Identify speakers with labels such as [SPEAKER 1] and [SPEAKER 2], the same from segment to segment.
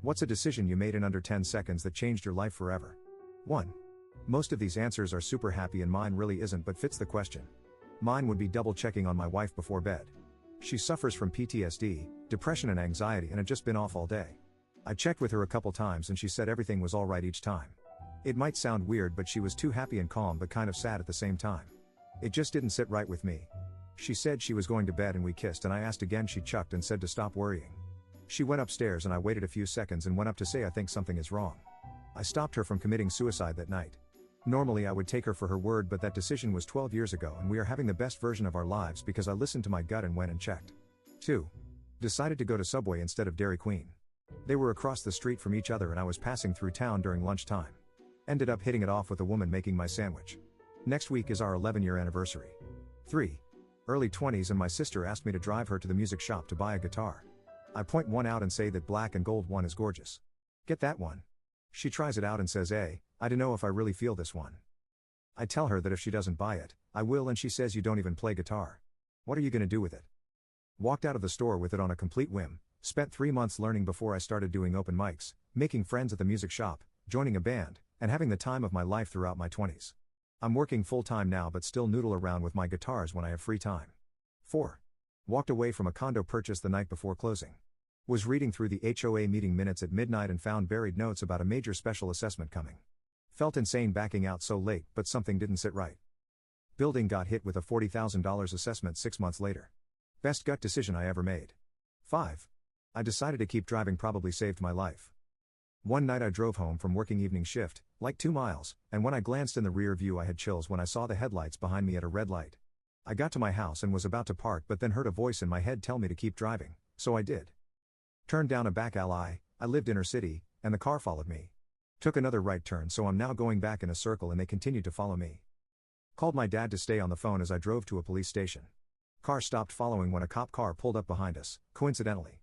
[SPEAKER 1] What's a decision you made in under 10 seconds that changed your life forever? 1. Most of these answers are super happy and mine really isn't, but fits the question. Mine would be double checking on my wife before bed. She suffers from PTSD, depression and anxiety and had just been off all day. I checked with her a couple times and she said everything was alright each time. It might sound weird, but she was too happy and calm but kind of sad at the same time. It just didn't sit right with me. She said she was going to bed and we kissed and I asked again, she chucked and said to stop worrying. She went upstairs and I waited a few seconds and went up to say I think something is wrong. I stopped her from committing suicide that night. Normally I would take her for her word, but that decision was 12 years ago and we are having the best version of our lives because I listened to my gut and went and checked. 2. Decided to go to Subway instead of Dairy Queen. They were across the street from each other and I was passing through town during lunchtime. Ended up hitting it off with a woman making my sandwich. Next week is our 11-year anniversary. 3. Early 20s and my sister asked me to drive her to the music shop to buy a guitar. I point one out and say that black and gold one is gorgeous. Get that one. She tries it out and says, I don't know if I really feel this one. I tell her that if she doesn't buy it, I will, and she says, you don't even play guitar. What are you gonna do with it? Walked out of the store with it on a complete whim, spent 3 months learning before I started doing open mics, making friends at the music shop, joining a band, and having the time of my life throughout my 20s. I'm working full time now but still noodle around with my guitars when I have free time. 4. Walked away from a condo purchase the night before closing. Was reading through the HOA meeting minutes at midnight and found buried notes about a major special assessment coming. Felt insane backing out so late, but something didn't sit right. Building got hit with a $40,000 assessment 6 months later. Best gut decision I ever made. 5. I decided to keep driving, probably saved my life. One night I drove home from working evening shift, like 2 miles, and when I glanced in the rear view I had chills when I saw the headlights behind me at a red light. I got to my house and was about to park but then heard a voice in my head tell me to keep driving, so I did. Turned down a back alley, I lived inner city, and the car followed me. Took another right turn, so I'm now going back in a circle and they continued to follow me. Called my dad to stay on the phone as I drove to a police station. Car stopped following when a cop car pulled up behind us, coincidentally.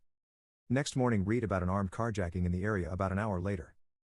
[SPEAKER 1] Next morning read about an armed carjacking in the area about an hour later.